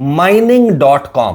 mining.com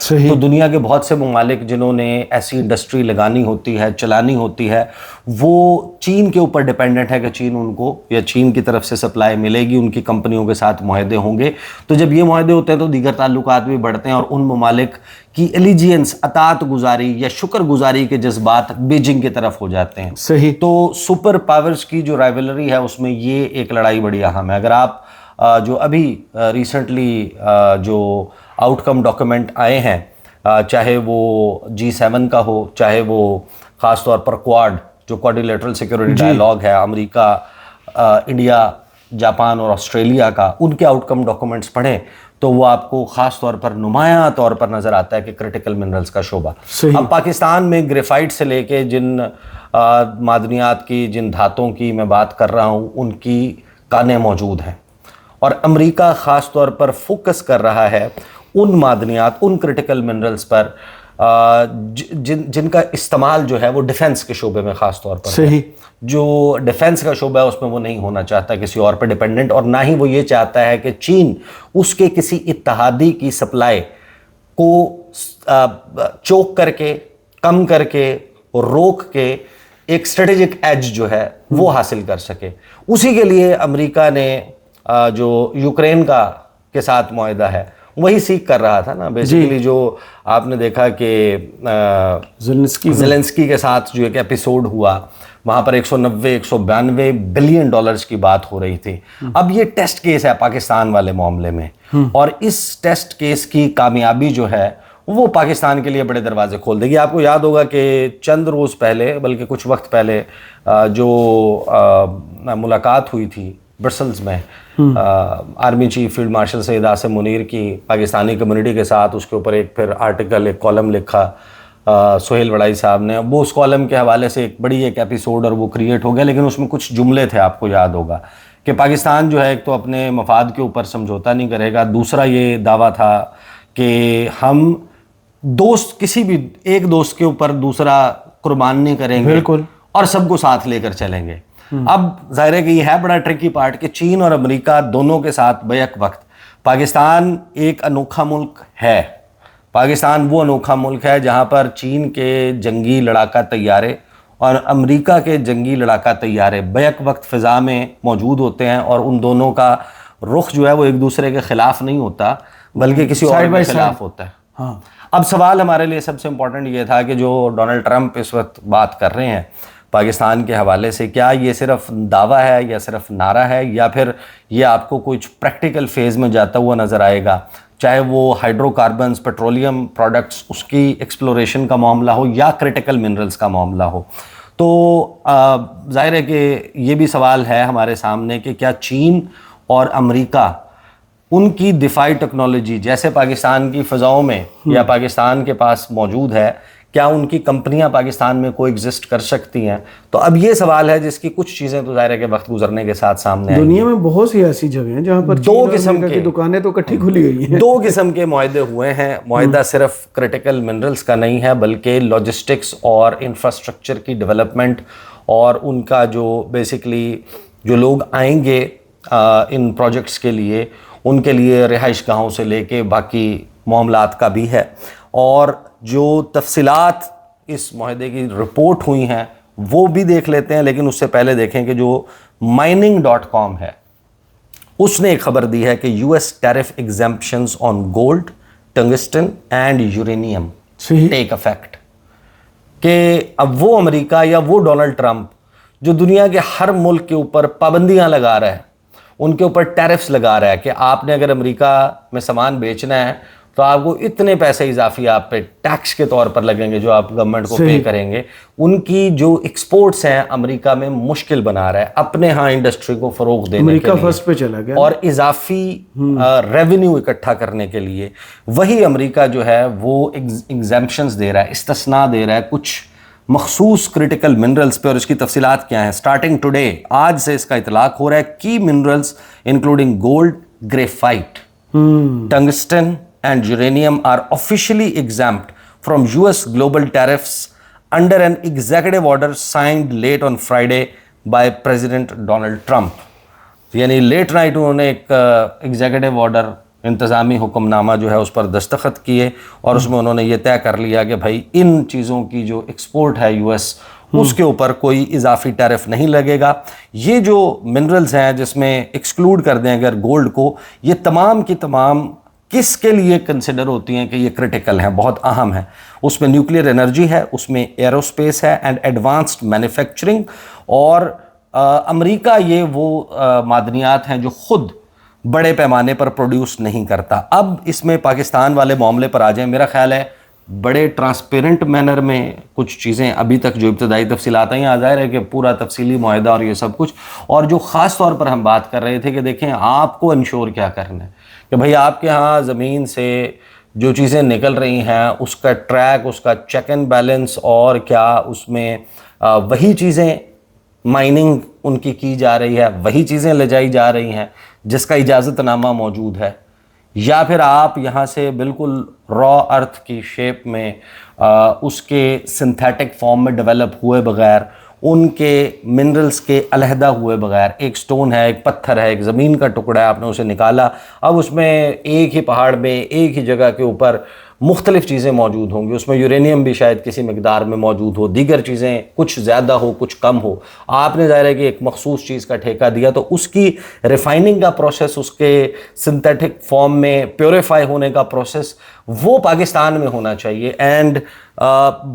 صحیح. تو دنیا کے بہت سے ممالک جنہوں نے ایسی انڈسٹری لگانی ہوتی ہے, چلانی ہوتی ہے, وہ چین کے اوپر ڈیپینڈنٹ ہے کہ چین ان کو یا چین کی طرف سے سپلائی ملے گی, ان کی کمپنیوں کے ساتھ معاہدے ہوں گے. تو جب یہ معاہدے ہوتے ہیں تو دیگر تعلقات بھی بڑھتے ہیں اور ان ممالک کی ایلیجینس, اطاعت گزاری یا شکر گزاری کے جذبات بیجنگ کی طرف ہو جاتے ہیں. صحیح. تو سپر پاورز کی جو رائیولری ہے اس میں یہ ایک لڑائی بڑی اہم ہے. اگر آپ جو ابھی ریسنٹلی جو آؤٹ کم ڈاکومنٹ آئے ہیں, چاہے وہ G7 کا ہو, چاہے وہ خاص طور پر کوڈ جو کوارڈیلیٹرل سیکورٹی ڈائلاگ ہے, امریکہ, انڈیا, جاپان اور آسٹریلیا کا, ان کے آؤٹ کم ڈاکومنٹس پڑھیں تو وہ آپ کو خاص طور پر نمایاں طور پر نظر آتا ہے کہ کرٹیکل منرلز کا شعبہ. اب پاکستان میں گریفائٹ سے لے کے جن معدنیات کی, جن دھاتوں کی میں بات کر رہا ہوں, ان کی کانیں موجود ہیں, اور امریکہ خاص طور پر فوکس کر رہا ہے ان معدنیات, ان کرٹیکل منرلز پر جن کا استعمال جو ہے وہ ڈیفنس کے شعبے میں خاص طور پر صحیح. جو ڈیفنس کا شعبہ ہے اس میں وہ نہیں ہونا چاہتا کسی اور پہ ڈیپینڈنٹ, اور نہ ہی وہ یہ چاہتا ہے کہ چین اس کے کسی اتحادی کی سپلائی کو چوک کر کے, کم کر کے, روک کے ایک اسٹریٹجک ایج جو ہے وہ حاصل کر سکے. اسی کے لیے امریکہ نے جو یوکرین کے ساتھ معاہدہ ہے وہی سیکھ کر رہا تھا نا بیسیکلی. جو آپ نے دیکھا کہ زیلنسکی کے ساتھ جو ایک ایپیسوڈ ہوا, وہاں پر 192 بلین ڈالرز کی بات ہو رہی تھی. اب یہ ٹیسٹ کیس ہے پاکستان والے معاملے میں, اور اس ٹیسٹ کیس کی کامیابی جو ہے وہ پاکستان کے لیے بڑے دروازے کھول دے گی. آپ کو یاد ہوگا کہ چند روز پہلے, بلکہ کچھ وقت پہلے, جو ملاقات ہوئی تھی برسلز میں army chief field marshal Syed Asim Munir کی پاکستانی کمیونٹی کے ساتھ, اس کے اوپر ایک پھر آرٹیکل, ایک کالم لکھا سہیل وڑائی صاحب نے. وہ اس کالم کے حوالے سے ایک بڑی ایک ایپیسوڈ اور وہ کریٹ ہو گیا, لیکن اس میں کچھ جملے تھے, آپ کو یاد ہوگا کہ پاکستان جو ہے ایک تو اپنے مفاد کے اوپر سمجھوتا نہیں کرے گا, دوسرا یہ دعویٰ تھا کہ ہم دوست, کسی بھی ایک دوست کے اوپر دوسرا قربان نہیں کریں گے, بالکل, اور سب کو ساتھ لے کر چلیں گے. اب ظاہر ہے کہ یہ ہے بڑا ٹرکی پارٹ کہ چین اور امریکہ دونوں کے ساتھ بیک وقت, پاکستان ایک انوکھا ملک ہے. پاکستان وہ انوکھا ملک ہے جہاں پر چین کے جنگی لڑاکا طیارے اور امریکہ کے جنگی لڑاکا طیارے بیک وقت فضا میں موجود ہوتے ہیں, اور ان دونوں کا رخ جو ہے وہ ایک دوسرے کے خلاف نہیں ہوتا بلکہ کسی اور کے خلاف ہوتا ہے. ہاں. اب سوال ہمارے لیے سب سے امپورٹنٹ یہ تھا کہ جو ڈونلڈ ٹرمپ اس وقت بات کر رہے ہیں پاکستان کے حوالے سے, کیا یہ صرف دعویٰ ہے یا صرف نعرہ ہے, یا پھر یہ آپ کو کچھ پریکٹیکل فیز میں جاتا ہوا نظر آئے گا, چاہے وہ ہائیڈرو کاربنز, پیٹرولیم پروڈکٹس, اس کی ایکسپلوریشن کا معاملہ ہو یا کرٹیکل منرلز کا معاملہ ہو. تو ظاہر ہے کہ یہ بھی سوال ہے ہمارے سامنے کہ کیا چین اور امریکہ, ان کی دفاعی ٹیکنالوجی جیسے پاکستان کی فضاؤں میں یا پاکستان کے پاس موجود ہے, کیا ان کی کمپنیاں پاکستان میں کو ایگزسٹ کر سکتی ہیں؟ تو اب یہ سوال ہے جس کی کچھ چیزیں تو ظاہر ہے کہ وقت گزرنے کے ساتھ سامنے آئیں گی. دنیا میں بہت سی ایسی جگہیں ہیں جہاں پر دو قسم کی دکانیں تو اکٹھی کھلی گئی ہیں. 2 قسم کے معاہدے ہوئے ہیں. معاہدہ صرف کرٹیکل منرلز کا نہیں ہے بلکہ لاجسٹکس اور انفراسٹرکچر کی ڈیولپمنٹ, اور ان کا جو بیسیکلی جو لوگ آئیں گے ان پروجیکٹس کے لیے, ان کے لیے رہائش گاہوں سے لے کے باقی معاملات کا بھی ہے. اور جو تفصیلات اس معاہدے کی رپورٹ ہوئی ہیں وہ بھی دیکھ لیتے ہیں, لیکن اس سے پہلے دیکھیں کہ جو mining.com ہے اس نے ایک خبر دی ہے کہ US tariff exemptions on gold, tungsten and uranium take effect. کہ اب وہ امریکہ یا وہ ڈونلڈ ٹرمپ جو دنیا کے ہر ملک کے اوپر پابندیاں لگا رہا ہے, ان کے اوپر ٹیرفس لگا رہا ہے کہ آپ نے اگر امریکہ میں سامان بیچنا ہے تو آپ کو اتنے پیسے اضافی آپ پہ ٹیکس کے طور پر لگیں گے جو آپ گورنمنٹ کو پے کریں گے, ان کی جو ایکسپورٹس ہیں امریکہ میں مشکل بنا رہا ہے اپنے ہاں انڈسٹری کو فروغ دینے کے لیے, فرسٹ پہ چلا گیا, اور اضافی ریونیو اکٹھا کرنے کے لیے. وہی امریکہ جو ہے وہ ایگزمپشنز دے رہا ہے, استثناء دے رہا ہے کچھ مخصوص کرٹیکل منرلز پہ, اور اس کی تفصیلات کیا ہیں. اسٹارٹنگ ٹوڈے, آج سے اس کا اطلاق ہو رہا ہے, کی minerals including gold, graphite, tungsten and uranium are officially exempt from US global tariffs under an executive order signed late on Friday by President Donald Trump. یعنی لیٹ نائٹ انہوں نے ایک ایگزیکٹو آرڈر انتظامی حکم نامہ جو ہے اس پر دستخط کیے اور اس میں انہوں نے یہ طے کر لیا کہ بھائی ان چیزوں کی جو ایکسپورٹ ہے یو ایس اس کے اوپر کوئی اضافی ٹیرف نہیں لگے گا. یہ جو منرلز ہیں جس میں ایکسکلوڈ کر دیں اگر گولڈ کو, یہ تمام کی تمام کس کے لیے کنسیڈر ہوتی ہیں کہ یہ کرٹیکل ہیں, بہت اہم ہیں. اس میں نیوکلیئر انرجی ہے, اس میں ایروسپیس ہے اینڈ ایڈوانسڈ مینوفیکچرنگ, اور امریکہ یہ وہ معدنیات ہیں جو خود بڑے پیمانے پر پروڈیوس نہیں کرتا. اب اس میں پاکستان والے معاملے پر آ جائیں, میرا خیال ہے بڑے ٹرانسپیرنٹ مینر میں کچھ چیزیں ابھی تک جو ابتدائی تفصیلات ہیں, ظاہر ہے کہ پورا تفصیلی معاہدہ اور یہ سب کچھ, اور جو خاص طور پر ہم بات کر رہے تھے کہ دیکھیں آپ کو انشور کیا کرنا ہے کہ بھئی آپ کے ہاں زمین سے جو چیزیں نکل رہی ہیں اس کا ٹریک, اس کا چیک اینڈ بیلنس, اور کیا اس میں وہی چیزیں مائننگ ان کی جا رہی ہے, وہی چیزیں لے جائی جا رہی ہیں جس کا اجازت نامہ موجود ہے, یا پھر آپ یہاں سے بالکل را ارتھ کی شیپ میں اس کے سنتھیٹک فارم میں ڈیولپ ہوئے بغیر, ان کے منرلز کے علیحدہ ہوئے بغیر, ایک سٹون ہے, ایک پتھر ہے, ایک زمین کا ٹکڑا ہے, آپ نے اسے نکالا, اب اس میں ایک ہی پہاڑ میں ایک ہی جگہ کے اوپر مختلف چیزیں موجود ہوں گی, اس میں یورینیم بھی شاید کسی مقدار میں موجود ہو, دیگر چیزیں کچھ زیادہ ہو کچھ کم ہو, آپ نے ظاہر ہے کہ ایک مخصوص چیز کا ٹھیکہ دیا تو اس کی ریفائننگ کا پروسیس, اس کے سنتھیٹک فارم میں پیوریفائی ہونے کا پروسیس وہ پاکستان میں ہونا چاہیے. اینڈ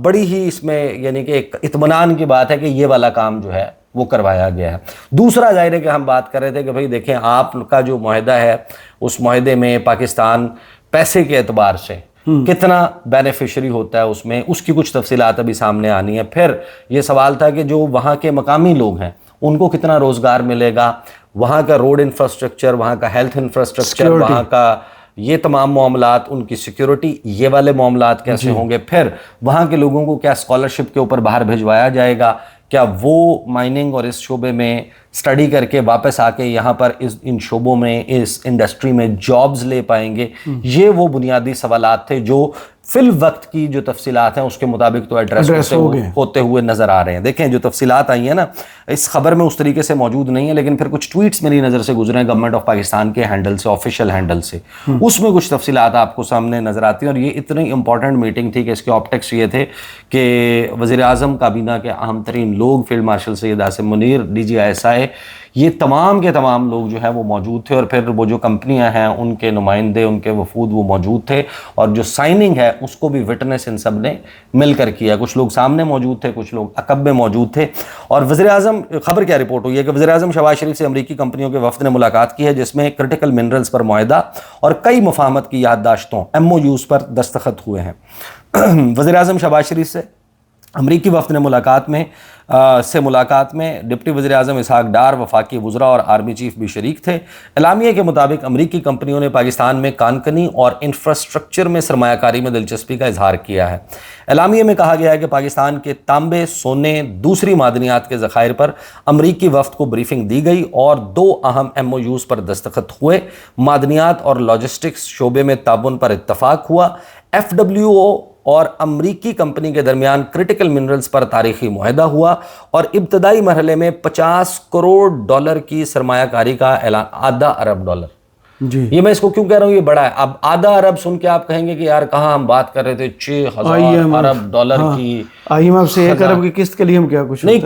بڑی ہی اس میں یعنی کہ ایک اطمینان کی بات ہے کہ یہ والا کام جو ہے وہ کروایا گیا ہے. دوسرا ظاہر ہے کہ ہم بات کر رہے تھے کہ بھئی دیکھیں آپ کا جو معاہدہ ہے اس معاہدے میں پاکستان پیسے کے اعتبار سے کتنا بینیفیشری ہوتا ہے, اس میں اس کی کچھ تفصیلات ابھی سامنے آنی ہے. پھر یہ سوال تھا کہ جو وہاں کے مقامی لوگ ہیں ان کو کتنا روزگار ملے گا, وہاں کا روڈ انفراسٹرکچر, وہاں کا ہیلتھ انفراسٹرکچر, وہاں کا یہ تمام معاملات, ان کی سیکیورٹی, یہ والے معاملات کیسے ہوں گے, پھر وہاں کے لوگوں کو کیا اسکالرشپ کے اوپر باہر بھیجوایا جائے گا, کیا وہ مائننگ اور اس شعبے میں سٹڈی کر کے واپس آ کے یہاں پر ان شعبوں میں اس انڈسٹری میں جابز لے پائیں گے. یہ وہ بنیادی سوالات تھے جو فی الوقت کی جو تفصیلات ہیں اس کے مطابق تو ایڈریس ہوتے ہوئے نظر آ رہے ہیں. دیکھیں جو تفصیلات آئی ہیں نا اس خبر میں اس طریقے سے موجود نہیں ہے, لیکن پھر کچھ ٹویٹس میری نظر سے گزرے ہیں گورنمنٹ آف پاکستان کے ہینڈل سے, آفیشیل ہینڈل سے, اس میں کچھ تفصیلات آپ کو سامنے نظر آتی ہیں. اور یہ اتنی امپورٹنٹ میٹنگ تھی کہ اس کے آپٹکس یہ تھے کہ وزیر اعظم کابینہ کے اہم ترین لوگ, field marshal Syed Asim Munir, D G ISI, یہ تمام کے تمام لوگ جو ہیں وہ موجود تھے, اور پھر وہ جو کمپنیاں ہیں ان کے نمائندے, ان کے وفود وہ موجود تھے, اور جو سائننگ ہے اس کو بھی وٹنس ان سب نے مل کر کیا. کچھ لوگ سامنے موجود تھے, کچھ لوگ عقب میں موجود تھے. اور وزیر اعظم, خبر کیا رپورٹ ہوئی ہے کہ وزیر اعظم شہباز شریف سے امریکی کمپنیوں کے وفد نے ملاقات کی ہے جس میں کرٹیکل منرلز پر معاہدہ اور کئی مفاہمت کی یادداشتوں MOUs پر دستخط ہوئے ہیں. وزیر اعظم شہباز شریف سے امریکی وفد نے ملاقات میں ڈپٹی وزیر اعظم اسحاق ڈار, وفاقی وزراء اور آرمی چیف بھی شریک تھے. اعلامیے کے مطابق امریکی کمپنیوں نے پاکستان میں کانکنی اور انفراسٹرکچر میں سرمایہ کاری میں دلچسپی کا اظہار کیا ہے. اعلامیے میں کہا گیا ہے کہ پاکستان کے تانبے, سونے, دوسری معدنیات کے ذخائر پر امریکی وفد کو بریفنگ دی گئی اور 2 اہم MOUs پر دستخط ہوئے. معدنیات اور لاجسٹکس شعبے میں تعاون پر اتفاق ہوا. FWO اور امریکی کمپنی کے درمیان کرٹیکل منرلز پر تاریخی معاہدہ ہوا اور ابتدائی مرحلے میں $50 کروڑ کی سرمایہ کاری کا اعلان. $0.5 ارب. جی یہ میں اس کو کیوں کہہ رہا ہوں, یہ بڑا ہے. اب $0.5 ارب سن کے آپ کہیں گے کہ یار کہاں ہم بات کر رہے تھے $6,000 ارب کی, IMF سے 1 ارب کی قسط کے لیے ہم کیا کچھ نہیں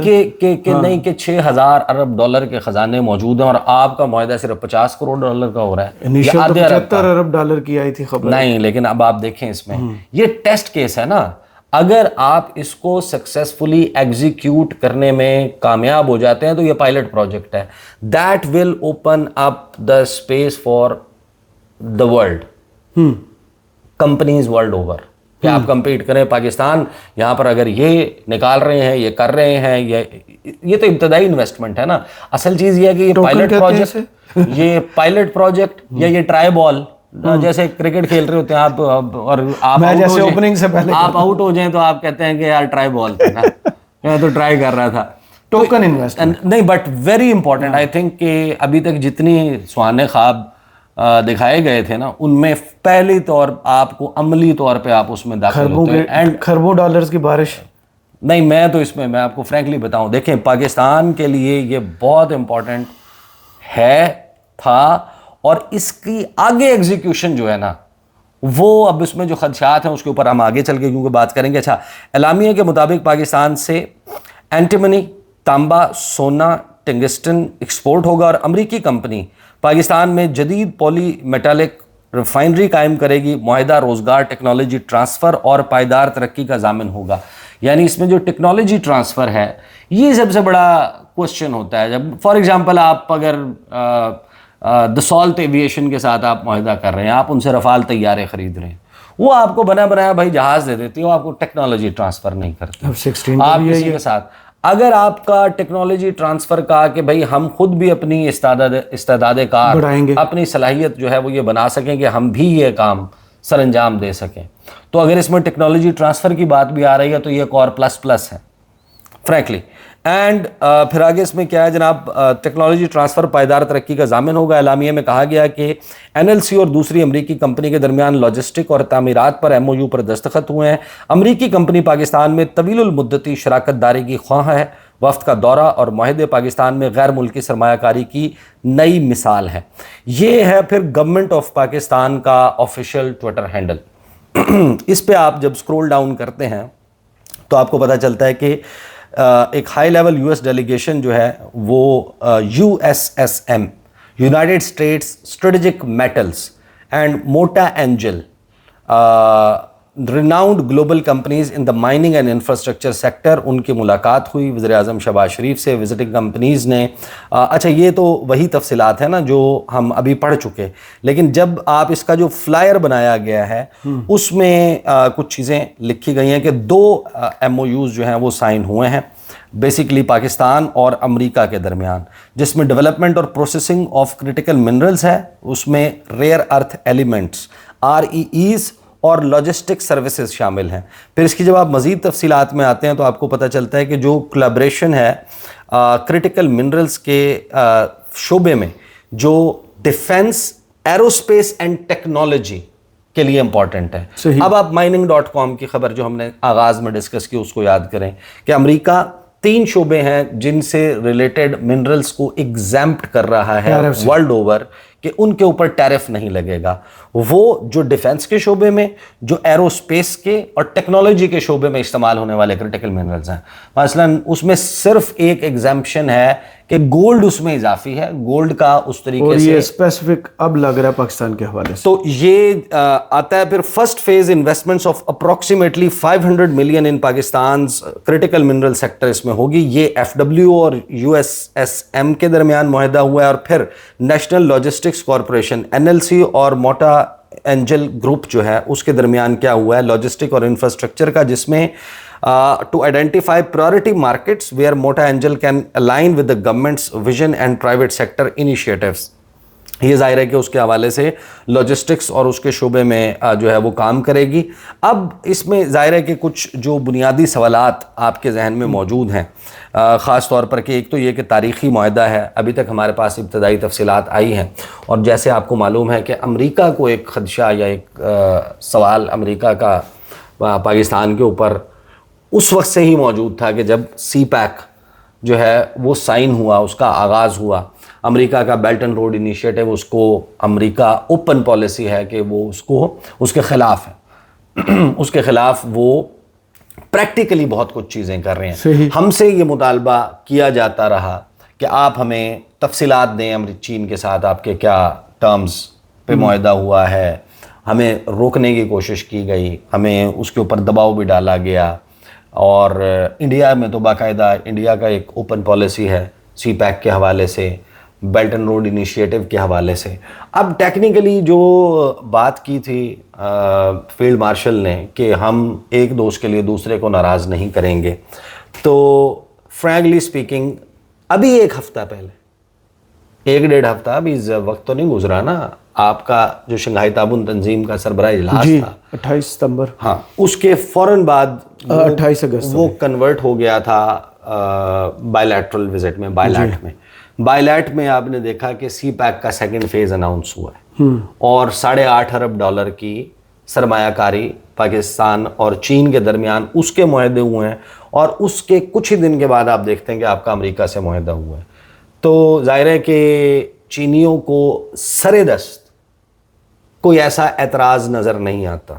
کہ $6,000 ارب کے خزانے موجود ہیں اور آپ کا معاہدہ صرف $50 کروڑ کا ہو رہا ہے. انیشل $75 ارب کی آئی تھی خبر. نہیں, لیکن اب آپ دیکھیں اس میں یہ ٹیسٹ کیس ہے نا. اگر آپ اس کو سکسیسفلی ایگزیکیوٹ کرنے میں کامیاب ہو جاتے ہیں تو یہ پائلٹ پروجیکٹ ہے. That will open up the space for the world, companies world over, کہ آپ کمپیٹ کریں. پاکستان یہاں پر اگر یہ نکال رہے ہیں, یہ کر رہے ہیں, یہ تو ابتدائی انویسٹمنٹ ہے نا. اصل چیز یہ ہے کہ یہ پائلٹ پروجیکٹ یا یہ ٹرائی بال, جیسے کرکٹ کھیل رہے ہوتے ہیں آپ, اور آپ آؤٹ ہو جائیں تو آپ کہتے ہیں کہ یار ٹرائی بال تھا نا, میں تو ٹرائی کر رہا تھا. ٹوکن انویسٹمنٹ نہیں, but very important. I think کہ ابھی تک جتنی سہانے خواب دکھائے گئے تھے نا ان میں پہلی طور آپ کو عملی طور پہ آپ اس میں داخل ہوتے ہیں. اینڈ خربوں ڈالرز کی بارش. نہیں, میں تو اس میں آپ کو فرینکلی بتاؤں, دیکھیں پاکستان کے لیے یہ بہت امپورٹنٹ ہے, تھا, اور اس کی آگے ایگزیکیوشن جو ہے نا وہ اب اس میں جو خدشات ہیں اس کے اوپر ہم آگے چل کے کیونکہ بات کریں گے. اچھا, اعلامیہ کے مطابق پاکستان سے اینٹیمنی, تانبا, سونا, ٹنگسٹن ایکسپورٹ ہوگا اور امریکی کمپنی پاکستان میں جدید پولی میٹالک ریفائنری قائم کرے گی. معاہدہ روزگار, ٹیکنالوجی ٹرانسفر اور پائیدار ترقی کا ضامن ہوگا. یعنی اس میں جو ٹیکنالوجی ٹرانسفر ہے یہ سب سے بڑا کوشچن ہوتا ہے. جب فار ایگزامپل آپ اگر دسالٹ ایویشن کے ساتھ آپ معاہدہ کر رہے ہیں, آپ ان سے رفال طیارے خرید رہے ہیں, وہ آپ کو بنا بنایا بھائی جہاز دے دیتی ہے, وہ آپ کو ٹیکنالوجی ٹرانسفر نہیں کرتی. آپ کسی کے ساتھ اگر آپ کا ٹیکنالوجی ٹرانسفر کا کہ بھائی ہم خود بھی اپنی استعداد کار اپنی صلاحیت جو ہے وہ یہ بنا سکیں کہ ہم بھی یہ کام سر انجام دے سکیں, تو اگر اس میں ٹیکنالوجی ٹرانسفر کی بات بھی آ رہی ہے تو یہ ایک اور پلس ہے فرینکلی. اینڈ پھر آگے اس میں کیا ہے جناب, ٹیکنالوجی ٹرانسفر پائیدار ترقی کا ضامن ہوگا. اعلامیہ میں کہا گیا کہ NLC اور دوسری امریکی کمپنی کے درمیان لاجسٹک اور تعمیرات پر MOU پر دستخط ہوئے ہیں. امریکی کمپنی پاکستان میں طویل المدتی شراکت داری کی خواہاں ہے. وفد کا دورہ اور معاہدے پاکستان میں غیر ملکی سرمایہ کاری کی نئی مثال ہے. یہ ہے پھر گورنمنٹ آف پاکستان کا آفیشیل ٹویٹر ہینڈل. اس پہ آپ جب سکرول ڈاؤن کرتے ہیں تو آپ کو پتہ چلتا ہے کہ ایک ہائی لیول US ڈیلیگیشن جو ہے وہ USSM United States Strategic Metals and Mota Engil renowned global companies in the mining and infrastructure sector, ان کی ملاقات ہوئی وزیر اعظم شہباز شریف سے. وزٹنگ کمپنیز نے اچھا یہ تو وہی تفصیلات ہیں نا جو ہم ابھی پڑھ چکے, لیکن جب آپ اس کا جو فلائر بنایا گیا ہے اس میں کچھ چیزیں لکھی گئی ہیں کہ 2 MOUs جو ہیں وہ سائن ہوئے ہیں بیسیکلی پاکستان اور امریکہ کے درمیان, جس میں ڈیولپمنٹ اور پروسیسنگ آف کریٹیکل منرلز ہے, اس میں ریئر ارتھ ایلیمنٹس REEs اور لاجسٹک سروسز شامل ہیں. پھر اس کی جب آپ مزید تفصیلات میں آتے ہیں تو آپ کو پتہ چلتا ہے کہ جو کولیبریشن ہے کریٹیکل منرلز کے شعبے میں جو ڈیفنس, ایروسپیس اینڈ ٹیکنالوجی کے لیے امپورٹنٹ ہے. اب آپ mining.com کی خبر جو ہم نے آغاز میں ڈسکس کی اس کو یاد کریں کہ امریکہ 3 شعبے ہیں جن سے ریلیٹڈ منرلز کو ایگزیمپٹ کر رہا ہے ورلڈ اوور کہ ان کے اوپر ٹیرف نہیں لگے گا. وہ جو ڈیفنس کے شعبے میں, جو ایروسپیس کے اور ٹیکنالوجی کے شعبے میں استعمال ہونے والے کریٹیکل منرلز ہیں. مثلا اس میں صرف ایک ایگزیمپشن ہے کہ گولڈ اس میں اضافی ہے, گولڈ کا اس طریقے سے, اور یہ اسپیسیفک اب لگ رہا ہے پاکستان کے حوالے سے. تو یہ آتا ہے پھر first phase investments of approximately 500 million in Pakistan's critical mineral sector اس میں ہوگی. یہ FW اور USSM کے درمیان معاہدہ ہوا ہے, اور پھر نیشنل لاجسٹکس کارپوریشن NLC اور موٹا اینجل گروپ جو ہے اس کے درمیان کیا ہوا ہے لاجسٹک اور انفراسٹرکچر کا, جس میں to identify priority markets where Mota Angel can align with the government's vision and private sector initiatives. یہ ظاہر ہے کہ اس کے حوالے سے لاجسٹکس اور اس کے شعبے میں جو ہے وہ کام کرے گی. اب اس میں ظاہر ہے کہ کچھ جو بنیادی سوالات آپ کے ذہن میں موجود ہیں, خاص طور پر کہ ایک تو یہ کہ تاریخی معاہدہ ہے, ابھی تک ہمارے پاس ابتدائی تفصیلات آئی ہیں, اور جیسے آپ کو معلوم ہے کہ امریکہ کو ایک خدشہ یا ایک سوال امریکہ کا پاکستان کے اوپر اس وقت سے ہی موجود تھا کہ جب CPEC جو ہے وہ سائن ہوا, اس کا آغاز ہوا. امریکہ کا بیلٹ اینڈ روڈ انیشیٹو, اس کو امریکہ اوپن پالیسی ہے کہ وہ اس کے خلاف ہے, اس کے خلاف وہ پریکٹیکلی بہت کچھ چیزیں کر رہے ہیں. ہم سے یہ مطالبہ کیا جاتا رہا کہ آپ ہمیں تفصیلات دیں, چین کے ساتھ آپ کے کیا ٹرمز پہ معاہدہ ہوا ہے. ہمیں روکنے کی کوشش کی گئی, ہمیں اس کے اوپر دباؤ بھی ڈالا گیا, اور انڈیا میں تو باقاعدہ انڈیا کا ایک اوپن پالیسی ہے CPEC کے حوالے سے, بیلٹ اینڈ روڈ انیشیٹو کے حوالے سے. اب ٹیکنیکلی جو بات کی تھی فیلڈ مارشل نے کہ ہم ایک دوست کے لیے دوسرے کو ناراض نہیں کریں گے, تو فرینکلی اسپیکنگ ابھی 1 ہفتہ پہلے 1-1.5 ہفتہ, ابھی وقت تو نہیں گزرا نا, آپ کا جو شنگھائی تعاون تنظیم کا سربراہ اجلاس تھا 28 ستمبر, ہاں, اس کے فوراً بعد 28 اگست وہ کنورٹ ہو گیا تھا بائیلیٹرل وزٹ میں, بائیلیٹ میں آپ نے دیکھا کہ CPEC کا 2nd فیز اناؤنس ہوا ہے, اور $8.5 ارب کی سرمایہ کاری پاکستان اور چین کے درمیان اس کے معاہدے ہوئے ہیں, اور اس کے کچھ ہی دن کے بعد آپ دیکھتے ہیں کہ آپ کا امریکہ سے معاہدہ ہوا ہے. تو ظاہر ہے کہ چینیوں کو سرے دست کوئی ایسا اعتراض نظر نہیں آتا،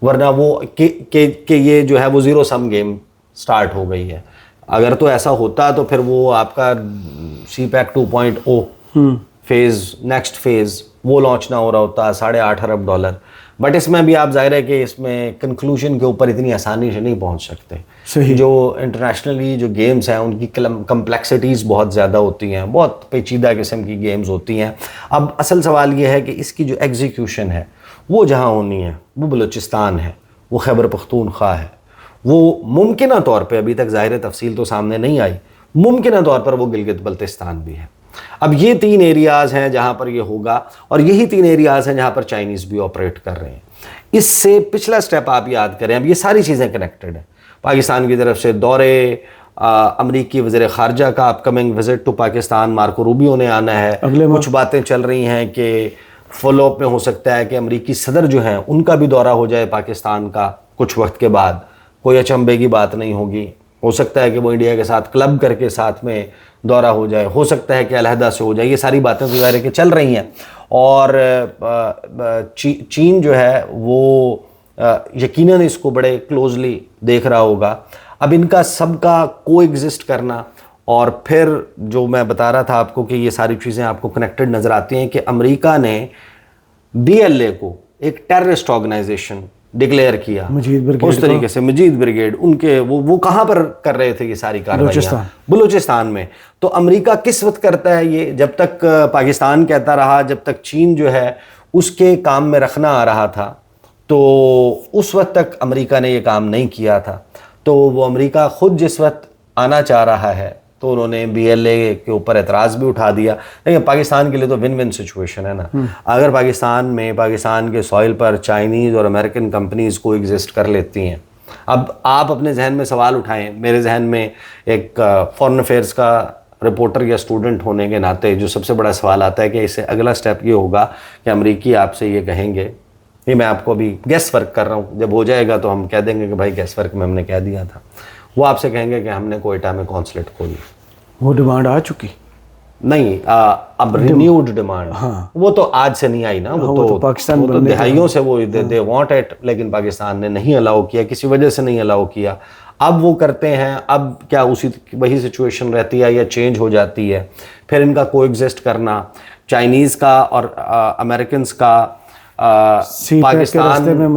ورنہ وہ کہ یہ جو ہے وہ زیرو سم گیم سٹارٹ ہو گئی ہے. اگر تو ایسا ہوتا تو پھر وہ آپ کا سی پیک 2.0 فیز، نیکسٹ فیز وہ لانچ نہ ہو رہا ہوتا، $8.5 ارب. بٹ اس میں بھی آپ ظاہر ہے کہ اس میں کنکلوژن کے اوپر اتنی آسانی سے نہیں پہنچ سکتے. صحیح. جو انٹرنیشنلی جو گیمز ہیں ان کی کمپلیکسٹیز بہت زیادہ ہوتی ہیں، بہت پیچیدہ قسم کی گیمز ہوتی ہیں. اب اصل سوال یہ ہے کہ اس کی جو ایگزیکیوشن ہے وہ جہاں ہونی ہے وہ بلوچستان ہے، وہ خیبر پختونخوا ہے، وہ ممکنہ طور پہ، ابھی تک ظاہر تفصیل تو سامنے نہیں آئی، ممکنہ طور پر وہ گلگت بلتستان بھی ہے. اب یہ 3 ایریاز ہیں جہاں پر یہ ہوگا، اور یہی 3 ایریاز ہیں جہاں پر چائنیز بھی آپریٹ کر رہے ہیں. اس سے پچھلا سٹیپ آپ یاد کریں، اب یہ ساری چیزیں کنیکٹڈ ہیں. پاکستان کی طرف سے دورے امریکی وزیر خارجہ کا upcoming visit to Pakistan, Marco Rubio نے آنا ہے. کچھ باتیں چل رہی ہیں کہ فالو اپ میں ہو سکتا ہے کہ امریکی صدر جو ہیں ان کا بھی دورہ ہو جائے پاکستان کا کچھ وقت کے بعد. کوئی اچنبے کی بات نہیں ہوگی. ہو سکتا ہے کہ وہ انڈیا کے ساتھ کلب کر کے ساتھ میں دورہ ہو جائے، ہو سکتا ہے کہ علیحدہ سے ہو جائے. یہ ساری باتیں تو ظاہر ہے کہ چل رہی ہیں، اور چین جو ہے وہ یقیناً اس کو بڑے کلوزلی دیکھ رہا ہوگا. اب ان کا سب کا کو ایگزسٹ کرنا، اور پھر جو میں بتا رہا تھا آپ کو کہ یہ ساری چیزیں آپ کو کنیکٹڈ نظر آتی ہیں کہ امریکہ نے BLA کو ایک ٹیررسٹ آرگنائزیشن ڈکلیئر کیا. مجید برگیڈ اس طریقے سے مجید بریگیڈ، ان کے وہ کہاں پر کر رہے تھے یہ ساری کارروائیاں؟ بلوچستان میں. تو امریکہ کس وقت کرتا ہے یہ؟ جب تک پاکستان کہتا رہا، جب تک چین جو ہے اس کے کام میں رکھنا آ رہا تھا، تو اس وقت تک امریکہ نے یہ کام نہیں کیا تھا. تو وہ امریکہ خود جس وقت آنا چاہ رہا ہے تو انہوں نے BLA کے اوپر اعتراض بھی اٹھا دیا. لیکن پاکستان کے لیے تو ون ون سچویشن ہے نا. اگر پاکستان میں، پاکستان کے سوائل پر چائنیز اور امریکن کمپنیز کو ایگزسٹ کر لیتی ہیں. اب آپ اپنے ذہن میں سوال اٹھائیں، میرے ذہن میں ایک فارن افیئرس کا رپورٹر یا اسٹوڈنٹ ہونے کے ناطے جو سب سے بڑا سوال آتا ہے کہ اس سے اگلا سٹیپ یہ ہوگا کہ امریکی آپ سے یہ کہیں گے، یہ میں آپ کو ابھی گیس ورک کر رہا ہوں، جب ہو جائے گا تو ہم کہہ دیں گے کہ بھائی گیس ورک میں ہم نے کہہ دیا تھا. وہ آپ سے کہیں گے کہ ہم نے کوئٹہ میں قونصلیٹ کھولی. وہ ڈیمانڈ آ چکی نہیں، اب رینیوڈ ڈیمانڈ، وہ تو آج سے نہیں آئی نا، وہ تو پاکستان دہائیوں سے وہ دے وانٹ اٹ، لیکن پاکستان نے نہیں الاؤ کیا، کسی وجہ سے نہیں الاؤ کیا. اب وہ کرتے ہیں. اب کیا وہی سچویشن رہتی ہے یا چینج ہو جاتی ہے؟ پھر ان کا کو ایگزسٹ کرنا، چائنیز کا اور امریکنز کا پاکستان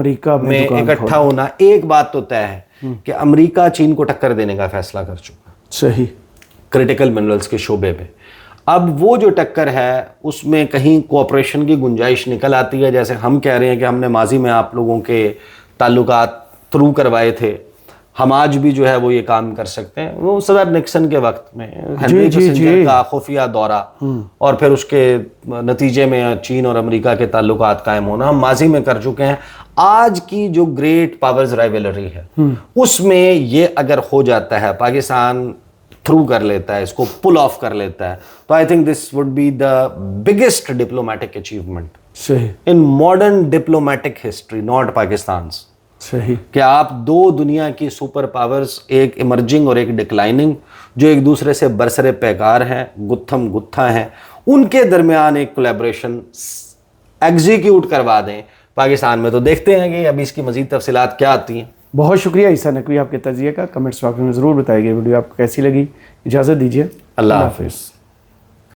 میں اکٹھا ہونا. ایک بات تو طے ہے کہ امریکہ چین کو ٹکر دینے کا فیصلہ کر چکا. صحیح. کرٹیکل منرلز کے شعبے پہ. اب وہ جو ٹکر ہے اس میں کہیں کوآپریشن کی گنجائش نکل آتی ہے. جیسے ہم کہہ رہے ہیں کہ ہم نے ماضی میں آپ لوگوں کے تعلقات تھرو کروائے تھے، ہم آج بھی جو ہے وہ یہ کام کر سکتے ہیں. وہ صدر نکسن کے وقت میں ہنری کسنجر کا خفیہ دورہ اور پھر اس کے نتیجے میں چین اور امریکہ کے تعلقات قائم ہونا ہم ماضی میں کر چکے ہیں. آج کی جو گریٹ پاورز رائیولری ہے اس میں یہ اگر ہو جاتا ہے، پاکستان تھرو کر لیتا ہے، اس کو پل آف کر لیتا ہے، تو I think this would be the biggest diplomatic achievement in modern diplomatic history, not Pakistan's. صحیح. کہ آپ دو دنیا کی سپر پاورز، ایک ایمرجنگ اور ایک ڈکلائننگ، جو ایک دوسرے سے برسر پیکار ہیں، گتھم گتھا ہیں، ان کے درمیان ایک کولیبریشن ایگزیکیوٹ کروا دیں پاکستان میں. تو دیکھتے ہیں کہ ابھی اس کی مزید تفصیلات کیا آتی ہیں. بہت شکریہ عیسیٰ نقوی آپ کے تجزیے کا. کمنٹس باکس میں ضرور بتائیے گا ویڈیو آپ کو کیسی لگی. اجازت دیجیے. اللہ حافظ.